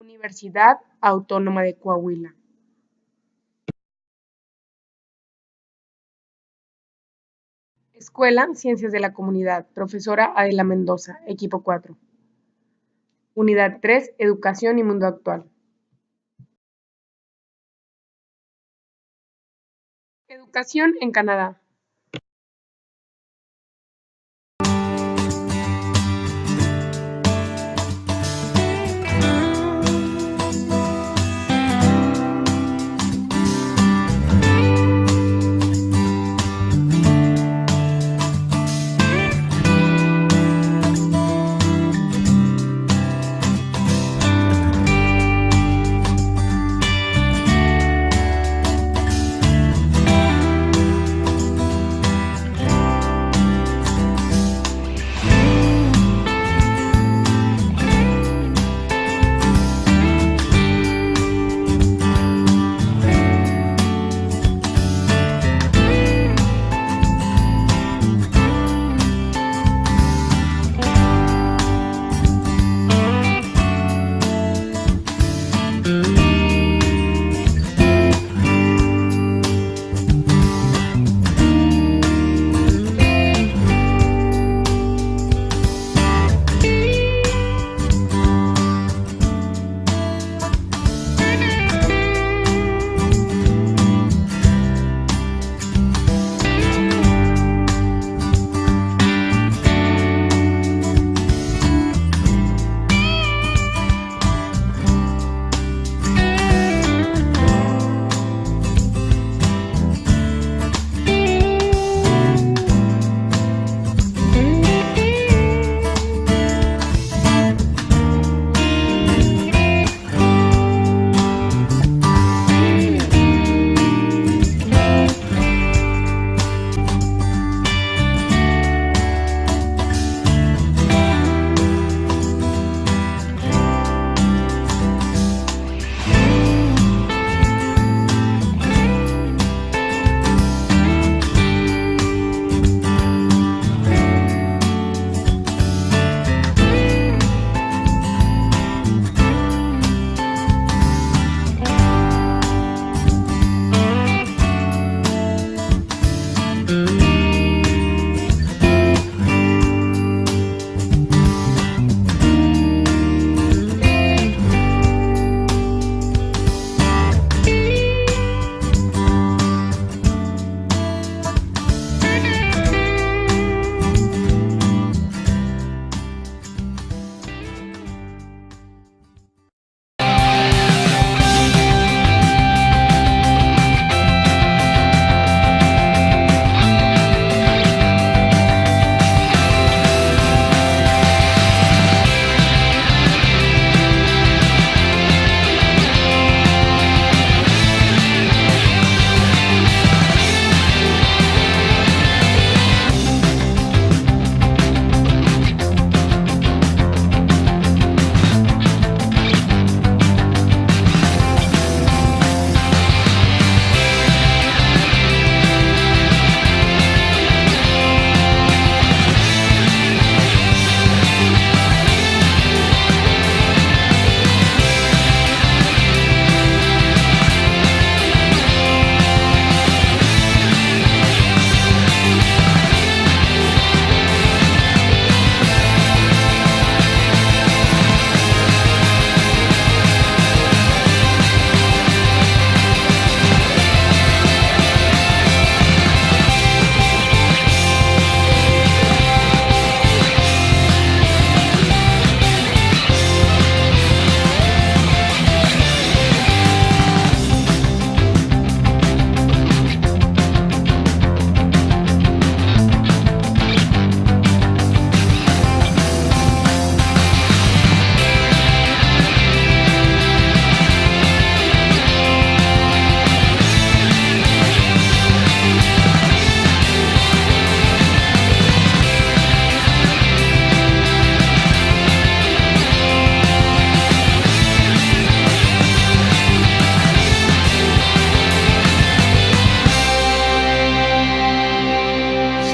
Universidad Autónoma de Coahuila. Escuela Ciencias de la Comunidad, profesora Adela Mendoza, equipo 4. Unidad 3, Educación y Mundo Actual. Educación en Canadá.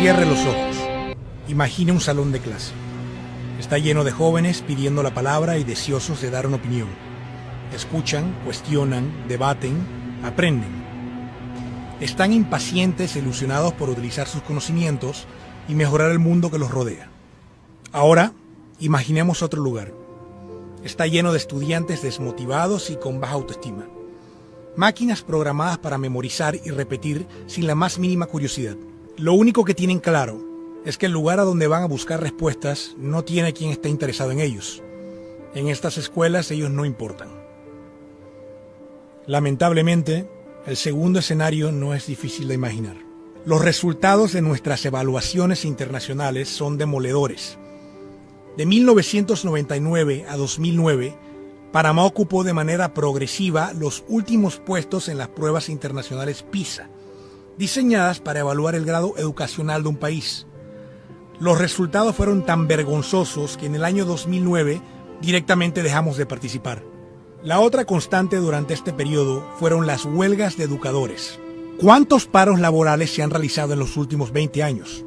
Cierre los ojos. Imagine un salón de clase. Está lleno de jóvenes pidiendo la palabra y deseosos de dar una opinión. Escuchan, cuestionan, debaten, aprenden. Están impacientes e ilusionados por utilizar sus conocimientos y mejorar el mundo que los rodea. Ahora, imaginemos otro lugar. Está lleno de estudiantes desmotivados y con baja autoestima. Máquinas programadas para memorizar y repetir sin la más mínima curiosidad. Lo único que tienen claro es que el lugar a donde van a buscar respuestas no tiene quien esté interesado en ellos. En estas escuelas ellos no importan. Lamentablemente, el segundo escenario no es difícil de imaginar. Los resultados de nuestras evaluaciones internacionales son demoledores. De 1999 a 2009, Panamá ocupó de manera progresiva los últimos puestos en las pruebas internacionales PISA, diseñadas para evaluar el grado educacional de un país. Los resultados fueron tan vergonzosos que en el año 2009 directamente dejamos de participar. La otra constante durante este periodo fueron las huelgas de educadores. ¿Cuántos paros laborales se han realizado en los últimos 20 años?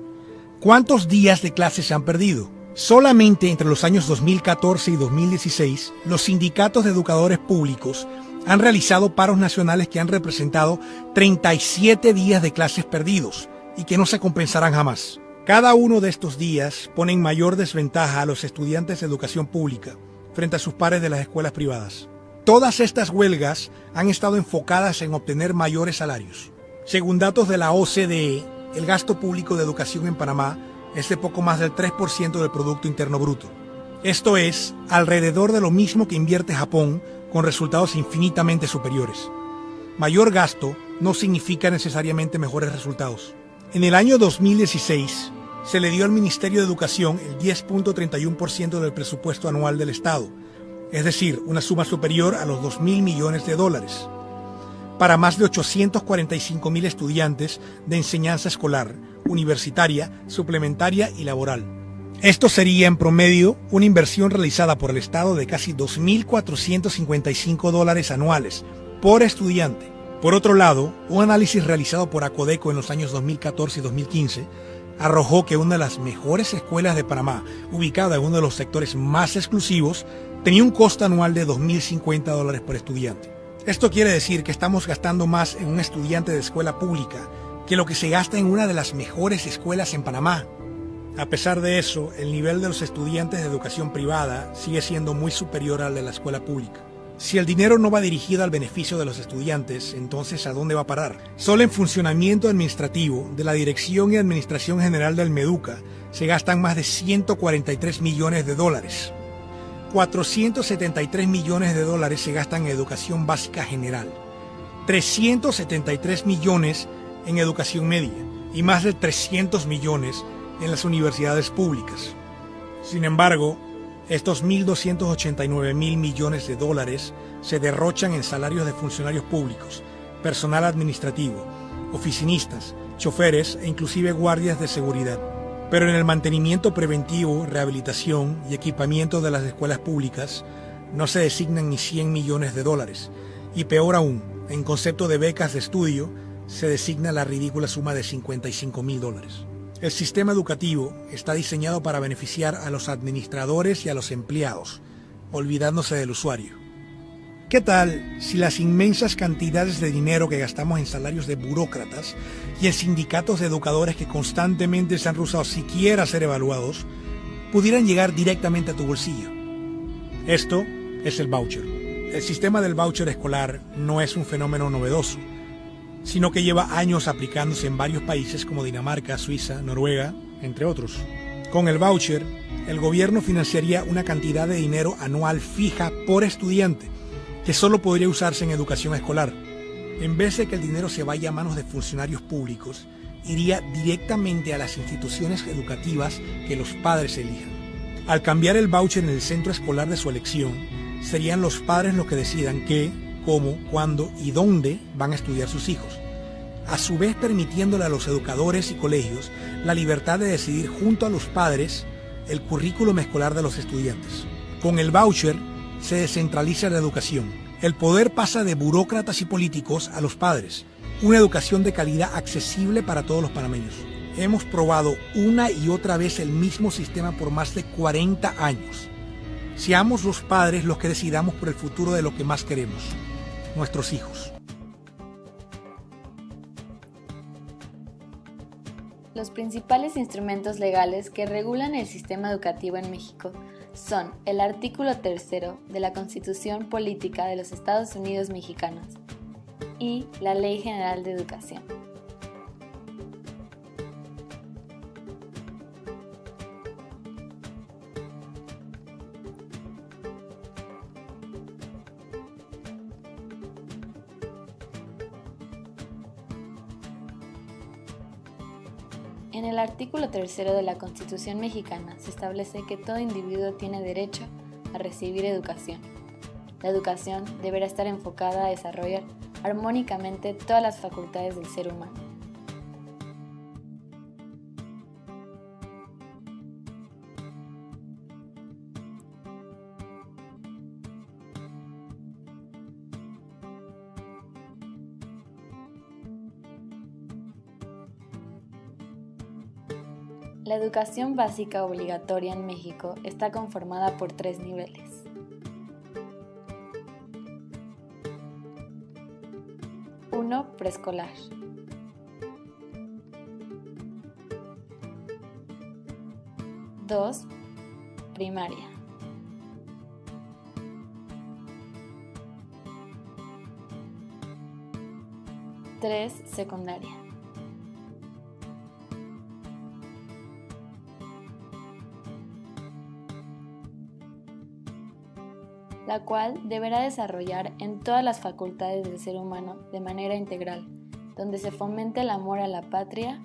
¿Cuántos días de clases se han perdido? Solamente entre los años 2014 y 2016, los sindicatos de educadores públicos han realizado paros nacionales que han representado 37 días de clases perdidos y que no se compensarán jamás. Cada uno de estos días pone en mayor desventaja a los estudiantes de educación pública frente a sus pares de las escuelas privadas. Todas estas huelgas han estado enfocadas en obtener mayores salarios. Según datos de la OCDE, el gasto público de educación en Panamá es de poco más del 3% del Producto Interno Bruto. Esto es alrededor de lo mismo que invierte Japón, con resultados infinitamente superiores. Mayor gasto no significa necesariamente mejores resultados. En el año 2016, se le dio al Ministerio de Educación el 10.31% del presupuesto anual del Estado, es decir, una suma superior a los 2.000 millones de dólares, para más de 845.000 estudiantes de enseñanza escolar, universitaria, suplementaria y laboral. Esto sería en promedio una inversión realizada por el Estado de casi 2.455 dólares anuales por estudiante. Por otro lado, un análisis realizado por Acodeco en los años 2014 y 2015 arrojó que una de las mejores escuelas de Panamá, ubicada en uno de los sectores más exclusivos, tenía un costo anual de 2.050 dólares por estudiante. Esto quiere decir que estamos gastando más en un estudiante de escuela pública que lo que se gasta en una de las mejores escuelas en Panamá. A pesar de eso, el nivel de los estudiantes de educación privada sigue siendo muy superior al de la escuela pública. Si el dinero no va dirigido al beneficio de los estudiantes, entonces ¿a dónde va a parar? Solo en funcionamiento administrativo de la Dirección y Administración General del Meduca se gastan más de 143 millones de dólares. 473 millones de dólares se gastan en educación básica general, 373 millones en educación media y más de 300 millones en las universidades públicas. Sin embargo, estos 1.289 mil millones de dólares se derrochan en salarios de funcionarios públicos, personal administrativo, oficinistas, choferes e inclusive guardias de seguridad. Pero en el mantenimiento preventivo, rehabilitación y equipamiento de las escuelas públicas no se designan ni 100 millones de dólares. Y peor aún, en concepto de becas de estudio, se designa la ridícula suma de 55.000 dólares. El sistema educativo está diseñado para beneficiar a los administradores y a los empleados, olvidándose del usuario. ¿Qué tal si las inmensas cantidades de dinero que gastamos en salarios de burócratas y en sindicatos de educadores que constantemente se han rehusado siquiera a ser evaluados pudieran llegar directamente a tu bolsillo? Esto es el voucher. El sistema del voucher escolar no es un fenómeno novedoso, sino que lleva años aplicándose en varios países como Dinamarca, Suiza, Noruega, entre otros. Con el voucher, el gobierno financiaría una cantidad de dinero anual fija por estudiante, que solo podría usarse en educación escolar. En vez de que el dinero se vaya a manos de funcionarios públicos, iría directamente a las instituciones educativas que los padres elijan. Al cambiar el voucher en el centro escolar de su elección, serían los padres los que decidan qué, cómo, cuándo y dónde van a estudiar sus hijos, a su vez permitiéndole a los educadores y colegios la libertad de decidir junto a los padres el currículum escolar de los estudiantes. Con el voucher se descentraliza la educación. El poder pasa de burócratas y políticos a los padres. Una educación de calidad accesible para todos los panameños. Hemos probado una y otra vez el mismo sistema por más de 40 años. Seamos los padres los que decidamos por el futuro de lo que más queremos, nuestros hijos. Los principales instrumentos legales que regulan el sistema educativo en México son el artículo 3º de la Constitución Política de los Estados Unidos Mexicanos y la Ley General de Educación. En el artículo 3º de la Constitución mexicana se establece que todo individuo tiene derecho a recibir educación. La educación deberá estar enfocada a desarrollar armónicamente todas las facultades del ser humano. La educación básica obligatoria en México está conformada por 3 niveles. Uno, preescolar. 2, primaria. 3, secundaria. La cual deberá desarrollar en todas las facultades del ser humano de manera integral, donde se fomente el amor a la patria,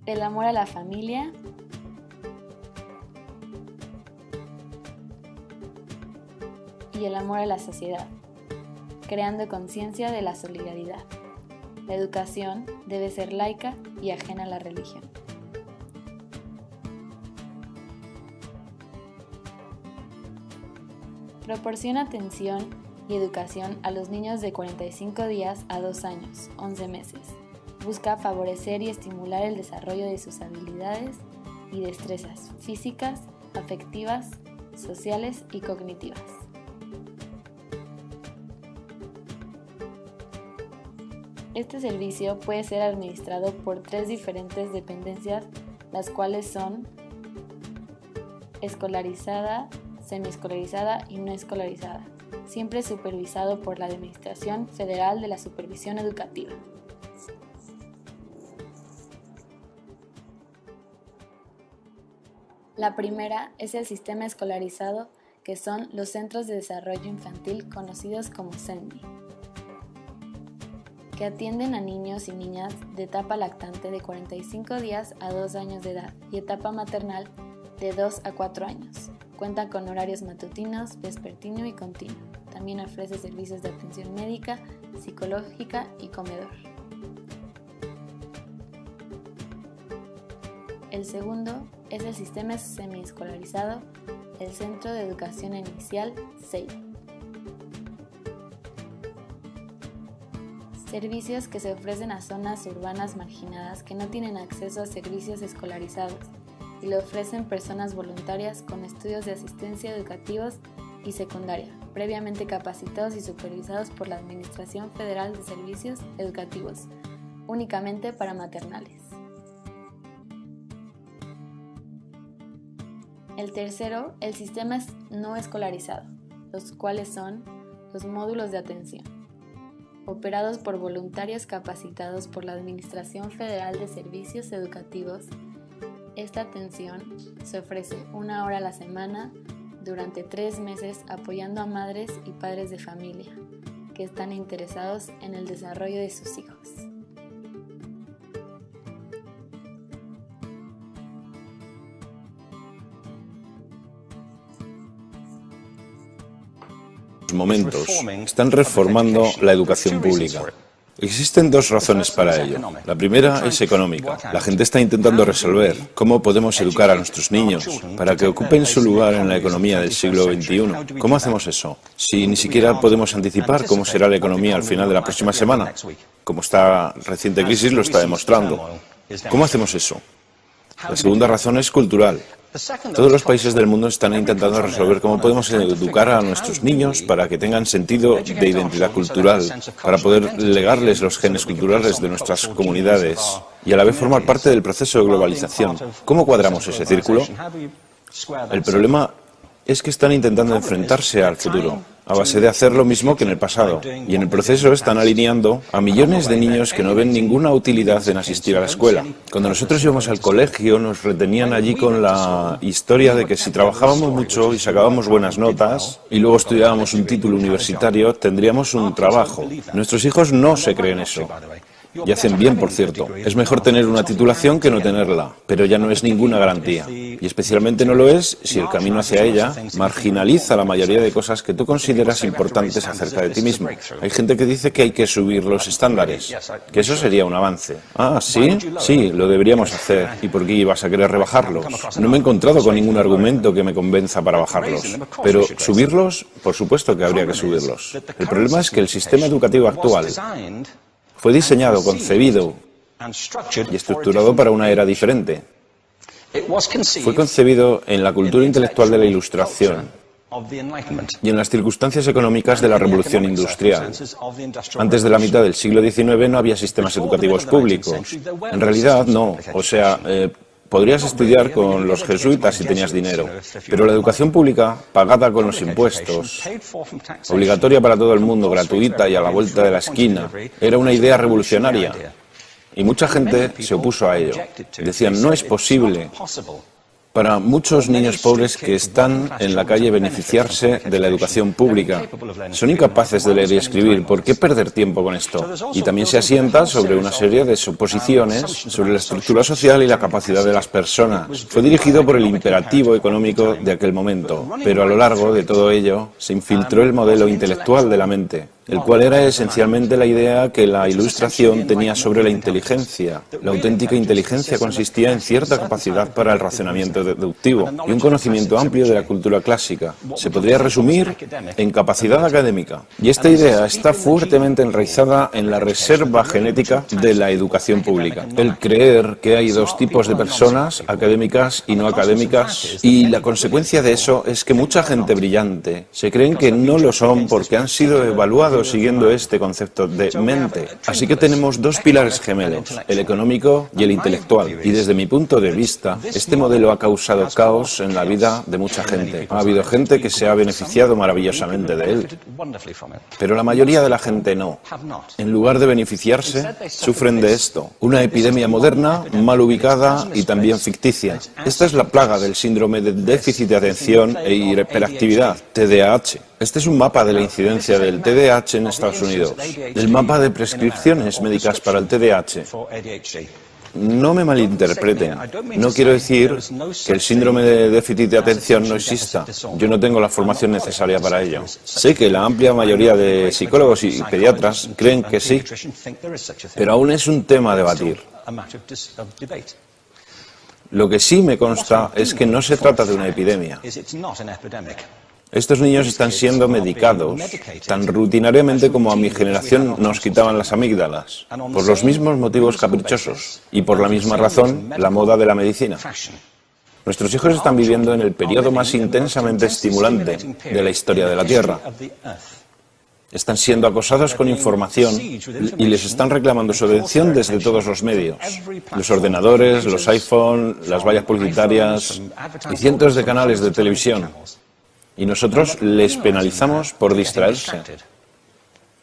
el amor a la familia y el amor a la sociedad, creando conciencia de la solidaridad. La educación debe ser laica y ajena a la religión. Proporciona atención y educación a los niños de 45 días a 2 años, 11 meses. Busca favorecer y estimular el desarrollo de sus habilidades y destrezas físicas, afectivas, sociales y cognitivas. Este servicio puede ser administrado por 3 diferentes dependencias, las cuales son escolarizada, semiescolarizada y no escolarizada, siempre supervisado por la Administración Federal de la Supervisión Educativa. La primera es el sistema escolarizado, que son los Centros de Desarrollo Infantil conocidos como CENDI, que atienden a niños y niñas de etapa lactante de 45 días a 2 años de edad y etapa maternal de 2 a 4 años. Cuenta con horarios matutinos, vespertino y continuo. También ofrece servicios de atención médica, psicológica y comedor. El segundo es el sistema semiescolarizado, el Centro de Educación Inicial, CEI. Servicios que se ofrecen a zonas urbanas marginadas que no tienen acceso a servicios escolarizados y lo ofrecen personas voluntarias con estudios de asistencia educativos y secundaria, previamente capacitados y supervisados por la Administración Federal de Servicios Educativos, únicamente para maternales. El tercero, el sistema no escolarizado, los cuales son los módulos de atención, operados por voluntarios capacitados por la Administración Federal de Servicios Educativos. Esta atención se ofrece 1 hora a la semana durante 3 meses apoyando a madres y padres de familia que están interesados en el desarrollo de sus hijos. Momentos están reformando la educación pública. Existen 2 razones para ello. La primera es económica. La gente está intentando resolver cómo podemos educar a nuestros niños para que ocupen su lugar en la economía del siglo XXI. ¿Cómo hacemos eso? Si ni siquiera podemos anticipar cómo será la economía al final de la próxima semana, como esta reciente crisis lo está demostrando. ¿Cómo hacemos eso? La segunda razón es cultural. Todos los países del mundo están intentando resolver cómo podemos educar a nuestros niños para que tengan sentido de identidad cultural, para poder legarles los genes culturales de nuestras comunidades y a la vez formar parte del proceso de globalización. ¿Cómo cuadramos ese círculo? El problema es que están intentando enfrentarse al futuro, a base de hacer lo mismo que en el pasado. Y en el proceso están alineando a millones de niños que no ven ninguna utilidad en asistir a la escuela. Cuando nosotros íbamos al colegio, nos retenían allí con la historia de que si trabajábamos mucho y sacábamos buenas notas, y luego estudiábamos un título universitario, tendríamos un trabajo. Nuestros hijos no se creen eso. Y hacen bien, por cierto. Es mejor tener una titulación que no tenerla, pero ya no es ninguna garantía. Y especialmente no lo es si el camino hacia ella marginaliza la mayoría de cosas que tú consideras importantes acerca de ti mismo. Hay gente que dice que hay que subir los estándares, que eso sería un avance. Ah, ¿sí? Sí, lo deberíamos hacer. ¿Y por qué ibas a querer rebajarlos? No me he encontrado con ningún argumento que me convenza para bajarlos. Pero subirlos, por supuesto que habría que subirlos. El problema es que el sistema educativo actual fue diseñado, concebido y estructurado para una era diferente. Fue concebido en la cultura intelectual de la Ilustración y en las circunstancias económicas de la Revolución Industrial. Antes de la mitad del siglo XIX no había sistemas educativos públicos. En realidad no, o sea, podrías estudiar con los jesuitas si tenías dinero, pero la educación pública, pagada con los impuestos, obligatoria para todo el mundo, gratuita y a la vuelta de la esquina, era una idea revolucionaria. Y mucha gente se opuso a ello. Decían, no es posible para muchos niños pobres que están en la calle beneficiarse de la educación pública. Son incapaces de leer y escribir. ¿Por qué perder tiempo con esto? Y también se asienta sobre una serie de suposiciones sobre la estructura social y la capacidad de las personas. Fue dirigido por el imperativo económico de aquel momento, pero a lo largo de todo ello se infiltró el modelo intelectual de la mente, el cual era esencialmente la idea que la Ilustración tenía sobre la inteligencia. La auténtica inteligencia consistía en cierta capacidad para el razonamiento deductivo y un conocimiento amplio de la cultura clásica. Se podría resumir en capacidad académica. Y esta idea está fuertemente enraizada en la reserva genética de la educación pública. El creer que hay dos tipos de personas, académicas y no académicas, y la consecuencia de eso es que mucha gente brillante se creen que no lo son porque han sido evaluados siguiendo este concepto de mente. Así que tenemos dos pilares gemelos, el económico y el intelectual. Y desde mi punto de vista, este modelo ha causado caos en la vida de mucha gente. Ha habido gente que se ha beneficiado maravillosamente de él, pero la mayoría de la gente no. En lugar de beneficiarse, sufren de esto. Una epidemia moderna, mal ubicada y también ficticia. Esta es la plaga del síndrome de déficit de atención e hiperactividad, TDAH. Este es un mapa de la incidencia del TDAH en Estados Unidos. El mapa de prescripciones médicas para el TDAH. No me malinterpreten. No quiero decir que el síndrome de déficit de atención no exista. Yo no tengo la formación necesaria para ello. Sé que la amplia mayoría de psicólogos y pediatras creen que sí, pero aún es un tema a debatir. Lo que sí me consta es que no se trata de una epidemia. Estos niños están siendo medicados tan rutinariamente como a mi generación nos quitaban las amígdalas, por los mismos motivos caprichosos y por la misma razón la moda de la medicina. Nuestros hijos están viviendo en el periodo más intensamente estimulante de la historia de la Tierra. Están siendo acosados con información y les están reclamando su atención desde todos los medios. Los ordenadores, los iPhone, las vallas publicitarias y cientos de canales de televisión. Y nosotros les penalizamos por distraerse.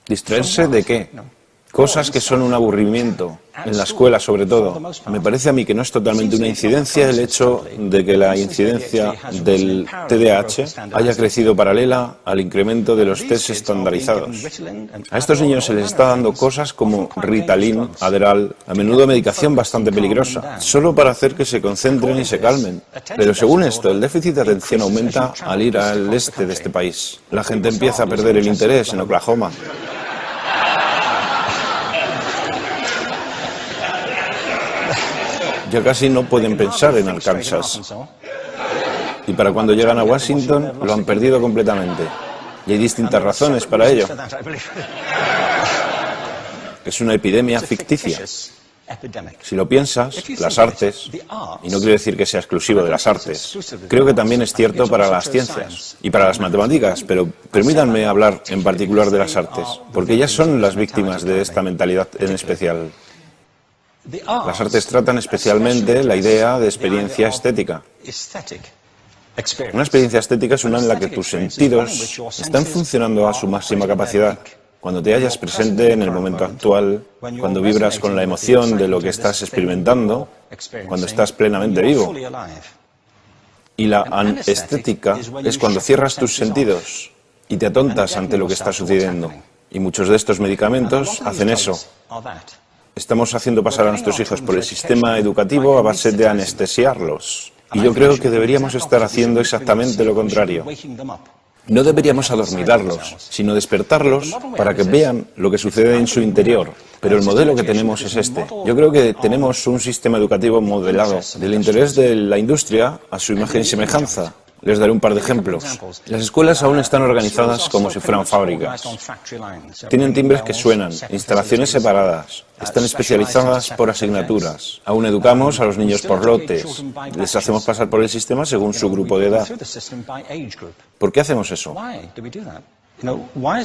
¿Distraerse de qué? Cosas que son un aburrimiento, en la escuela sobre todo. Me parece a mí que no es totalmente una incidencia el hecho de que la incidencia del TDAH haya crecido paralela al incremento de los test estandarizados. A estos niños se les está dando cosas como Ritalin, Adderall, a menudo medicación bastante peligrosa, solo para hacer que se concentren y se calmen. Pero según esto, el déficit de atención aumenta al ir al este de este país. La gente empieza a perder el interés en Oklahoma. Ya casi no pueden pensar en Arkansas. Y para cuando llegan a Washington, lo han perdido completamente. Y hay distintas razones para ello. Es una epidemia ficticia. Si lo piensas, las artes, y no quiero decir que sea exclusivo de las artes, creo que también es cierto para las ciencias y para las matemáticas, pero permítanme hablar en particular de las artes, porque ellas son las víctimas de esta mentalidad en especial. Las artes tratan especialmente la idea de experiencia estética. Una experiencia estética es una en la que tus sentidos están funcionando a su máxima capacidad. Cuando te hallas presente en el momento actual, cuando vibras con la emoción de lo que estás experimentando, cuando estás plenamente vivo. Y la anestética es cuando cierras tus sentidos y te atontas ante lo que está sucediendo. Y muchos de estos medicamentos hacen eso. Estamos haciendo pasar a nuestros hijos por el sistema educativo a base de anestesiarlos. Y yo creo que deberíamos estar haciendo exactamente lo contrario. No deberíamos adormilarlos, sino despertarlos para que vean lo que sucede en su interior. Pero el modelo que tenemos es este. Yo creo que tenemos un sistema educativo modelado del interés de la industria a su imagen y semejanza. Les daré un par de ejemplos. Las escuelas aún están organizadas como si fueran fábricas. Tienen timbres que suenan, instalaciones separadas, están especializadas por asignaturas. Aún educamos a los niños por lotes. Les hacemos pasar por el sistema según su grupo de edad. ¿Por qué hacemos eso?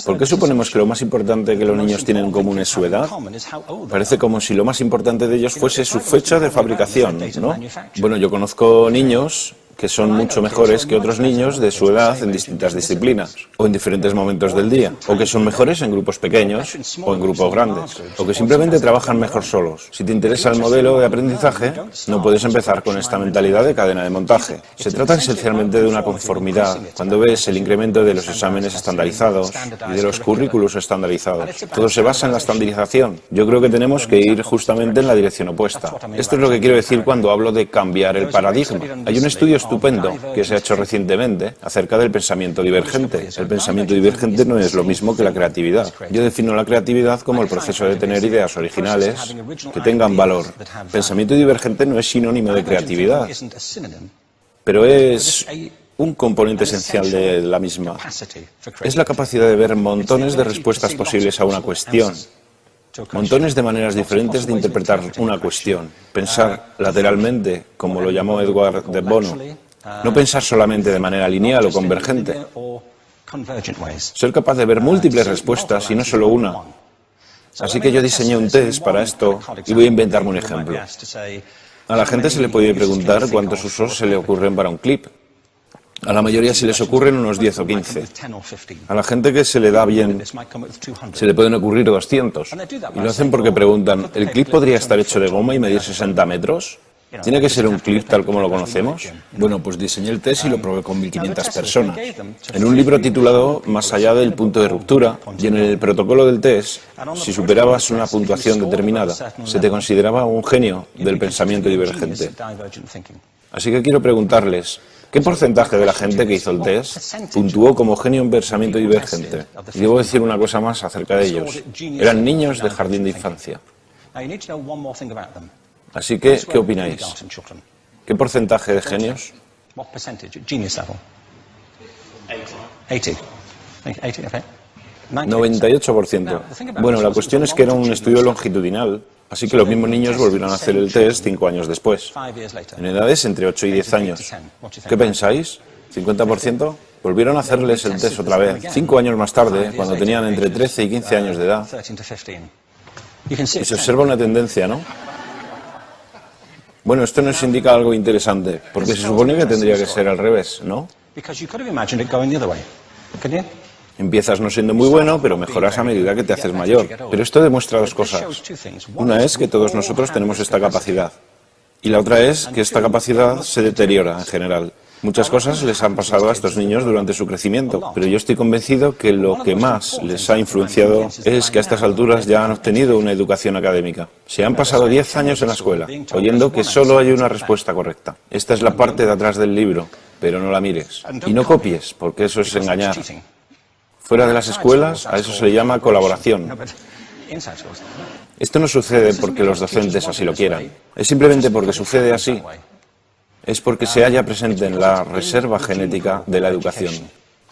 ¿Por qué suponemos que lo más importante que los niños tienen en común es su edad? Parece como si lo más importante de ellos fuese su fecha de fabricación, ¿no? Bueno, yo conozco niños que son mucho mejores que otros niños de su edad en distintas disciplinas, o en diferentes momentos del día, o que son mejores en grupos pequeños o en grupos grandes, o que simplemente trabajan mejor solos. Si te interesa el modelo de aprendizaje, no puedes empezar con esta mentalidad de cadena de montaje. Se trata esencialmente de una conformidad. Cuando ves el incremento de los exámenes estandarizados y de los currículos estandarizados, todo se basa en la estandarización. Yo creo que tenemos que ir justamente en la dirección opuesta. Esto es lo que quiero decir cuando hablo de cambiar el paradigma. Hay un estudio estupendo que se ha hecho recientemente acerca del pensamiento divergente. El pensamiento divergente no es lo mismo que la creatividad. Yo defino la creatividad como el proceso de tener ideas originales que tengan valor. Pensamiento divergente no es sinónimo de creatividad, pero es un componente esencial de la misma. Es la capacidad de ver montones de respuestas posibles a una cuestión. Montones de maneras diferentes de interpretar una cuestión. Pensar lateralmente, como lo llamó Edward de Bono. No pensar solamente de manera lineal o convergente. Ser capaz de ver múltiples respuestas y no solo una. Así que yo diseñé un test para esto y voy a inventarme un ejemplo. A la gente se le puede preguntar cuántos usos se le ocurren para un clip. A la mayoría se les ocurren unos 10 o 15. A la gente que se le da bien se le pueden ocurrir 200. Y lo hacen porque preguntan, ¿el clip podría estar hecho de goma y medir 60 metros? ¿Tiene que ser un clip tal como lo conocemos? Bueno, pues diseñé el test y lo probé con 1.500 personas. En un libro titulado Más allá del punto de ruptura, y en el protocolo del test, si superabas una puntuación determinada, se te consideraba un genio del pensamiento divergente. Así que quiero preguntarles, ¿qué porcentaje de la gente que hizo el test puntuó como genio en pensamiento divergente? Y debo decir una cosa más acerca de ellos. Eran niños de jardín de infancia. Así que, ¿qué opináis? ¿Qué porcentaje de genios? 98%. Bueno, la cuestión es que era un estudio longitudinal, así que los mismos niños volvieron a hacer el test 5 años después, en edades entre 8 y 10 años. ¿Qué pensáis? ¿50%? Volvieron a hacerles el test otra vez, 5 años más tarde, cuando tenían entre 13 y 15 años de edad. Y se observa una tendencia, ¿no? Bueno, esto nos indica algo interesante, porque se supone que tendría que ser al revés, ¿no? Empiezas no siendo muy bueno, pero mejoras a medida que te haces mayor. Pero esto demuestra dos cosas. Una es que todos nosotros tenemos esta capacidad. Y la otra es que esta capacidad se deteriora en general. Muchas cosas les han pasado a estos niños durante su crecimiento, pero yo estoy convencido que lo que más les ha influenciado es que a estas alturas ya han obtenido una educación académica. Se han pasado 10 años en la escuela, oyendo que solo hay una respuesta correcta. Esta es la parte de atrás del libro, pero no la mires. Y no copies, porque eso es engañar. Fuera de las escuelas, a eso se le llama colaboración. Esto no sucede porque los docentes así lo quieran. Es simplemente porque sucede así. Es porque se halla presente en la reserva genética de la educación.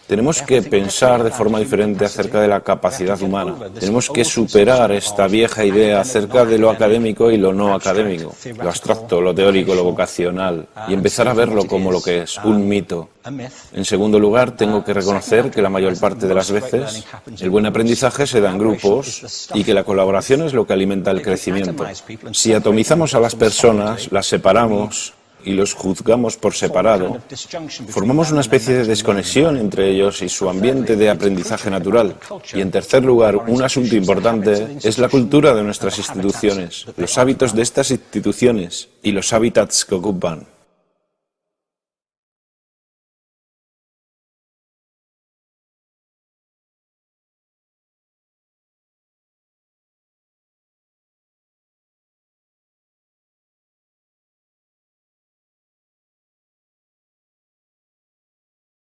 Tenemos que pensar de forma diferente acerca de la capacidad humana. Tenemos que superar esta vieja idea acerca de lo académico y lo no académico, lo abstracto, lo teórico, lo vocacional, y empezar a verlo como lo que es, un mito. En segundo lugar, tengo que reconocer que la mayor parte de las veces el buen aprendizaje se da en grupos y que la colaboración es lo que alimenta el crecimiento. Si atomizamos a las personas, las separamos y los juzgamos por separado, formamos una especie de desconexión entre ellos y su ambiente de aprendizaje natural. Y en tercer lugar, un asunto importante es la cultura de nuestras instituciones, los hábitos de estas instituciones y los hábitats que ocupan.